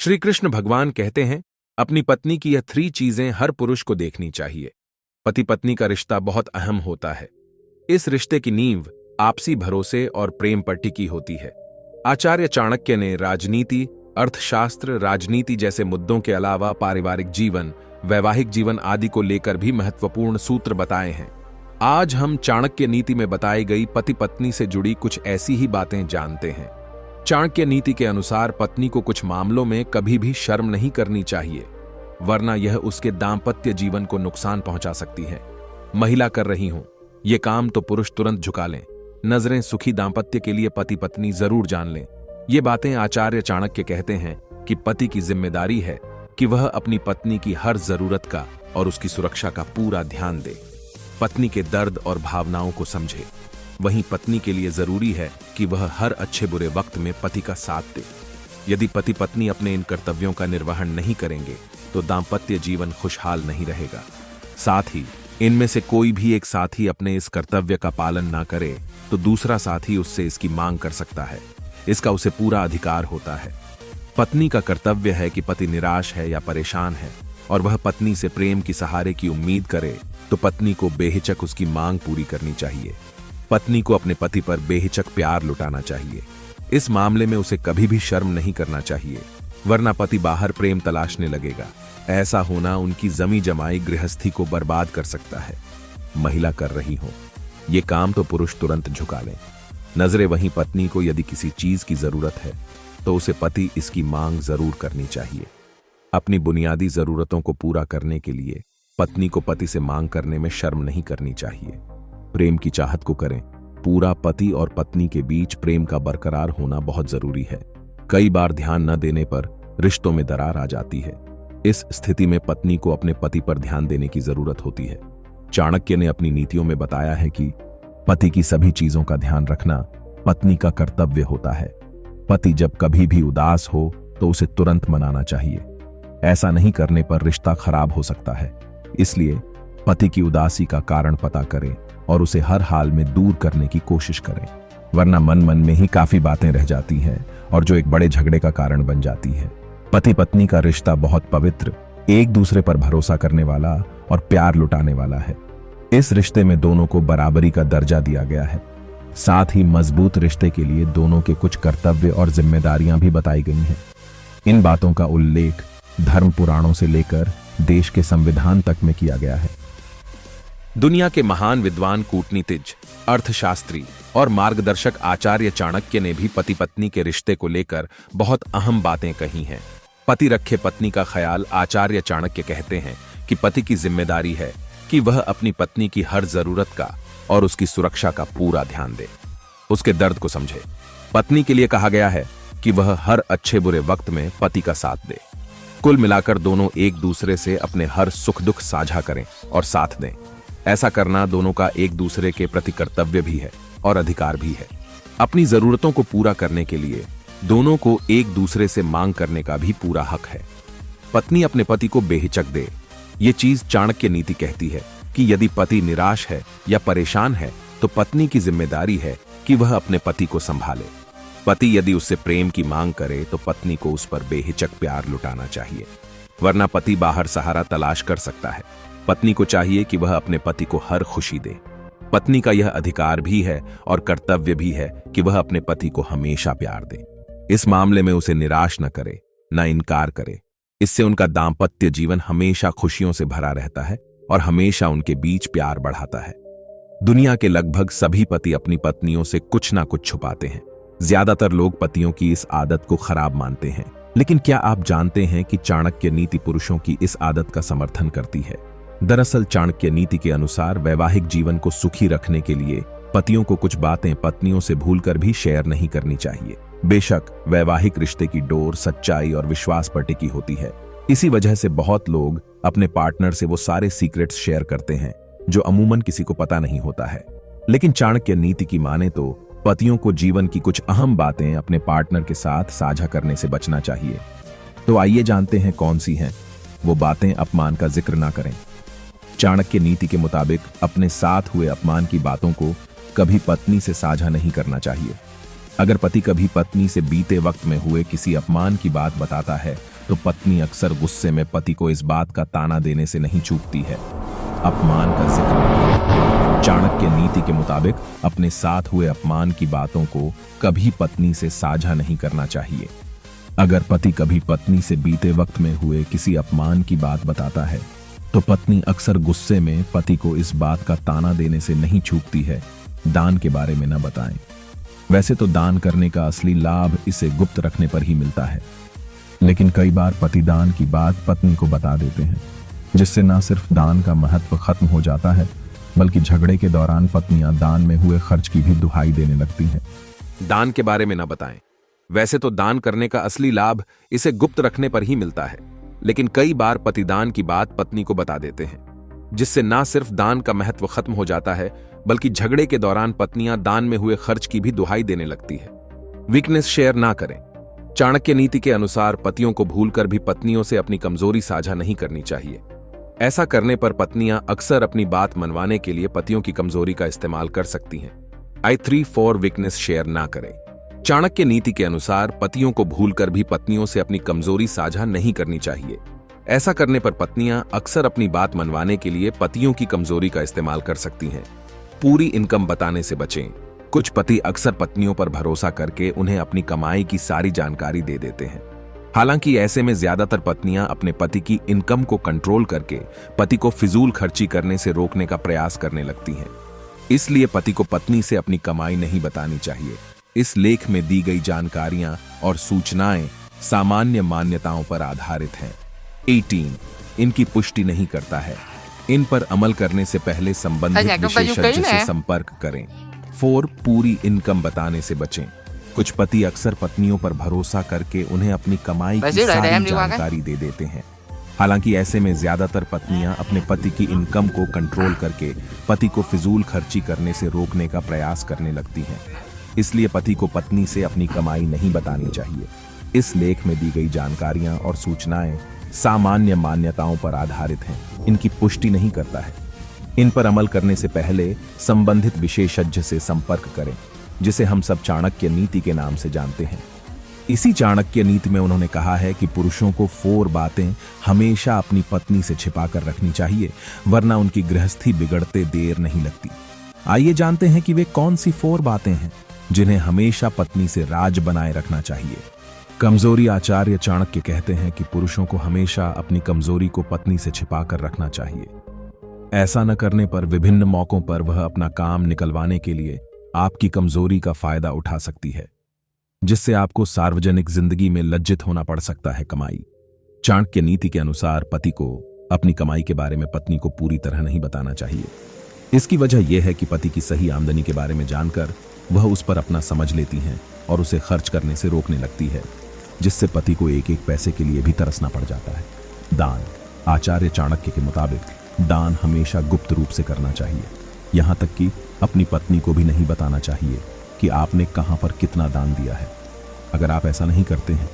श्री कृष्ण भगवान कहते हैं, अपनी पत्नी की यह 3 चीजें हर पुरुष को देखनी चाहिए। पति पत्नी का रिश्ता बहुत अहम होता है। इस रिश्ते की नींव आपसी भरोसे और प्रेम पर टिकी होती है। आचार्य चाणक्य ने राजनीति, अर्थशास्त्र, राजनीति जैसे मुद्दों के अलावा पारिवारिक जीवन, वैवाहिक जीवन आदि को लेकर भी महत्वपूर्ण सूत्र बताए हैं। आज हम चाणक्य नीति में बताई गई पति पत्नी से जुड़ी कुछ ऐसी ही बातें जानते हैं। चाणक्य नीति के अनुसार पत्नी को कुछ मामलों में कभी भी शर्म नहीं करनी चाहिए, वरना यह उसके दाम्पत्य जीवन को नुकसान पहुंचा सकती है। महिला कर रही हो ये काम तो पुरुष तुरंत झुका लें। नजरें सुखी दाम्पत्य के लिए पति पत्नी जरूर जान लें। ये बातें आचार्य चाणक्य कहते हैं कि पति की जिम्मेदारी है कि वह अपनी पत्नी की हर जरूरत का और उसकी सुरक्षा का पूरा ध्यान दे, पत्नी के दर्द और भावनाओं को समझे। वहीं पत्नी के लिए जरूरी है कि वह हर अच्छे बुरे वक्त में पति का साथ दे। यदि पति पत्नी अपने इन कर्तव्यों का निर्वहन नहीं करेंगे तो दाम्पत्य जीवन खुशहाल नहीं रहेगा। साथ ही इनमें से कोई भी एक साथी अपने इस कर्तव्य का पालन ना करे तो दूसरा साथी उससे इसकी मांग कर सकता है। इसका उसे पूरा अधिकार होता है। पत्नी का कर्तव्य है कि पति निराश है या परेशान है और वह पत्नी से प्रेम की सहारे की उम्मीद करे तो पत्नी को बेहिचक उसकी मांग पूरी करनी चाहिए। पत्नी को अपने पति पर बेहिचक प्यार लुटाना चाहिए। इस मामले में उसे कभी भी शर्म नहीं करना चाहिए, वरना पति बाहर प्रेम तलाशने लगेगा। ऐसा होना उनकी जमी जमाई गृहस्थी को बर्बाद कर सकता है। महिला कर रही हो ये काम तो पुरुष तुरंत झुका लें। नजरें वहीं पत्नी को यदि किसी चीज की जरूरत है तो उसे पति इसकी मांग जरूर करनी चाहिए। अपनी बुनियादी जरूरतों को पूरा करने के लिए पत्नी को पति से मांग करने में शर्म नहीं करनी चाहिए। प्रेम की चाहत को करें। पूरा पति और पत्नी के बीच प्रेम का बरकरार होना बहुत जरूरी है। कई बार ध्यान न देने पर रिश्तों में दरार आ जाती है। इस स्थिति में पत्नी को अपने पति पर ध्यान देने की जरूरत होती है। चाणक्य ने अपनी नीतियों में बताया है कि पति की सभी चीजों का ध्यान रखना पत्नी का कर्तव्य होता है। पति जब कभी भी उदास हो तो उसे तुरंत मनाना चाहिए। ऐसा नहीं करने पर रिश्ता खराब हो सकता है। इसलिए पति की उदासी का कारण पता करें और उसे हर हाल में दूर करने की कोशिश करें, वरना मन मन में ही काफी बातें रह जाती हैं और जो एक बड़े झगड़े का कारण बन जाती है। पति पत्नी का रिश्ता बहुत पवित्र, एक दूसरे पर भरोसा करने वाला और प्यार लुटाने वाला है। इस रिश्ते में दोनों को बराबरी का दर्जा दिया गया है। साथ ही मजबूत रिश्ते के लिए दोनों के कुछ कर्तव्य और जिम्मेदारियां भी बताई गई हैं। इन बातों का उल्लेख धर्म पुराणों से लेकर देश के संविधान तक में किया गया है। दुनिया के महान विद्वान, कूटनीतिज्ञ, अर्थशास्त्री और मार्गदर्शक आचार्य चाणक्य ने भी पति पत्नी के रिश्ते को लेकर बहुत अहम बातें कही हैं। पति रखे पत्नी का ख्याल आचार्य चाणक्य कहते हैं कि पति की जिम्मेदारी है कि वह अपनी पत्नी की हर जरूरत का और उसकी सुरक्षा का पूरा ध्यान दे, उसके दर्द को समझे। पत्नी के लिए कहा गया है कि वह हर अच्छे बुरे वक्त में पति का साथ दे। कुल मिलाकर दोनों एक दूसरे से अपने हर सुख दुख साझा करें और साथ दें। ऐसा करना दोनों का एक दूसरे के प्रति कर्तव्य भी है और अधिकार भी है। अपनी जरूरतों को पूरा करने के लिए दोनों को एक दूसरे से मांग करने का भी पूरा हक है। पत्नी अपने पति को बेहिचक दे। ये चीज चाणक्य नीति कहती है कि यदि पति निराश है या परेशान है तो पत्नी की जिम्मेदारी है कि वह अपने पति को संभाले। पति यदि उससे प्रेम की मांग करे तो पत्नी को उस पर बेहिचक प्यार लुटाना चाहिए, वरना पति बाहर सहारा तलाश कर सकता है। पत्नी को चाहिए कि वह अपने पति को हर खुशी दे। पत्नी का यह अधिकार भी है और कर्तव्य भी है कि वह अपने पति को हमेशा प्यार दे। इस मामले में उसे निराश न करे, न इनकार करे। इससे उनका दाम्पत्य जीवन हमेशा खुशियों से भरा रहता है और हमेशा उनके बीच प्यार बढ़ाता है। दुनिया के लगभग सभी पति अपनी पत्नियों से कुछ ना कुछ छुपाते हैं। ज्यादातर लोग पतियों की इस आदत को खराब मानते हैं, लेकिन क्या आप जानते हैं कि चाणक्य नीति पुरुषों की इस आदत का समर्थन करती है? दरअसल चाणक्य नीति के अनुसार वैवाहिक जीवन को सुखी रखने के लिए पतियों को कुछ बातें पत्नियों से भूलकर भी शेयर नहीं करनी चाहिए। बेशक वैवाहिक रिश्ते की डोर सच्चाई और विश्वास पर टिकी होती है। इसी वजह से बहुत लोग अपने पार्टनर से वो सारे सीक्रेट्स शेयर करते हैं जो अमूमन किसी को पता नहीं होता है। लेकिन चाणक्य नीति की माने तो पतियों को जीवन की कुछ अहम बातें अपने पार्टनर के साथ साझा करने से बचना चाहिए। तो आइए जानते हैं कौन सी हैं वो बातें। अपमान का जिक्र ना करें। चाणक्य नीति के मुताबिक अपने साथ हुए अपमान की बातों को कभी पत्नी से साझा नहीं करना चाहिए। अगर पति कभी पत्नी से बीते वक्त में हुए किसी अपमान की बात बताता है तो पत्नी अक्सर गुस्से में पति को इस बात का ताना देने से नहीं चूकती है। अपमान का जिक्र। चाणक्य नीति के मुताबिक अपने साथ हुए अपमान की बातों को कभी पत्नी से साझा नहीं करना चाहिए। अगर पति कभी पत्नी से बीते वक्त में हुए किसी अपमान की बात बताता है तो पत्नी अक्सर गुस्से में पति को इस बात का ताना देने से नहीं चूकती है, दान के बारे में न बताएं। वैसे तो दान करने का असली लाभ इसे गुप्त रखने पर ही मिलता है, लेकिन कई बार पति दान की बात पत्नी को बता देते हैं, जिससे न सिर्फ दान का महत्व खत्म हो जाता है बल्कि झगड़े के दौरान पत्नियां दान में हुए खर्च की भी दुहाई देने लगती हैं। दान के बारे में न बताएं। वैसे तो दान करने का असली लाभ इसे गुप्त रखने पर ही मिलता है, लेकिन कई बार पति दान की बात पत्नी को बता देते हैं, जिससे न सिर्फ दान का महत्व खत्म हो जाता है बल्कि झगड़े के दौरान पत्नियां दान में हुए खर्च की भी दुहाई देने लगती है। वीकनेस शेयर ना करें। चाणक्य नीति के अनुसार पतियों को भूलकर भी पत्नियों से अपनी कमजोरी साझा नहीं करनी चाहिए। ऐसा करने पर पत्नियां अक्सर अपनी बात मनवाने के लिए पतियों की कमजोरी का इस्तेमाल कर सकती हैं। I3-4 वीकनेस शेयर ना करें। चाणक्य नीति के अनुसार पतियों को भूलकर भी पत्नियों से अपनी कमजोरी साझा नहीं करनी चाहिए। ऐसा करने पर पत्नियां अक्सर अपनी बात मनवाने के लिए पतियों की कमजोरी का इस्तेमाल कर सकती हैं। पूरी इनकम बताने से बचें। कुछ पति अक्सर पत्नियों पर भरोसा करके उन्हें अपनी कमाई की सारी जानकारी दे देते हैं। हालांकि ऐसे में ज्यादातर पत्नियां अपने पति की इनकम को कंट्रोल करके पति को फिजूल खर्ची करने से रोकने का प्रयास करने लगती हैं। इसलिए पति को पत्नी से अपनी कमाई नहीं बतानी चाहिए। इस लेख में दी गई जानकारियां और सूचनाएं सामान्य मान्यताओं पर आधारित हैं। 18 इनकी पुष्टि नहीं करता है। इन पर अमल करने से पहले संबंधित विशेषज्ञ से संपर्क करें। 4 पूरी इनकम बताने से बचें। कुछ पति अक्सर पत्नियों पर भरोसा करके उन्हें अपनी कमाई की सारी जानकारी दे देते हैं। हालांकि ऐसे में ज्यादातर पत्नियां अपने पति की इनकम को कंट्रोल करके पति को फिजूल खर्ची करने से रोकने का प्रयास करने लगती हैं। इसलिए पति को पत्नी से अपनी कमाई नहीं बतानी चाहिए। इस लेख में दी गई जानकारियां और सूचनाएं सामान्य मान्यताओं पर आधारित हैं। इनकी पुष्टि नहीं करता है। इन पर अमल करने से पहले संबंधित विशेषज्ञ से संपर्क करें, जिसे हम सब चाणक्य नीति के नाम से जानते हैं। इसी चाणक्य नीति में उन्होंने कहा है कि पुरुषों को 4 बातें हमेशा अपनी पत्नी से छिपाकर रखनी चाहिए, वरना उनकी गृहस्थी बिगड़ते देर नहीं लगती। आइए जानते हैं कि वे कौन सी 4 बातें हैं जिन्हें हमेशा पत्नी से राज बनाए रखना चाहिए। कमजोरी। आचार्य चाणक्य कहते हैं कि पुरुषों को हमेशा अपनी कमजोरी को पत्नी से छिपाकर रखना चाहिए। ऐसा न करने पर विभिन्न मौकों पर वह अपना काम निकलवाने के लिए आपकी कमजोरी का फायदा उठा सकती है, जिससे आपको सार्वजनिक जिंदगी में लज्जित होना पड़ सकता है। कमाई। चाणक्य नीति के अनुसार पति को अपनी कमाई के बारे में पत्नी को पूरी तरह नहीं बताना चाहिए। इसकी वजह यह है कि पति की सही आमदनी के बारे में जानकर वह उस पर अपना समझ लेती हैं और उसे खर्च करने से रोकने लगती है, जिससे पति को एक एक पैसे के लिए भी तरसना पड़ जाता है। दान। आचार्य चाणक्य के मुताबिक दान हमेशा गुप्त रूप से करना चाहिए। यहां तक कि अपनी पत्नी को भी नहीं बताना चाहिए कि आपने कहां पर कितना दान दिया है। अगर आप ऐसा नहीं करते हैं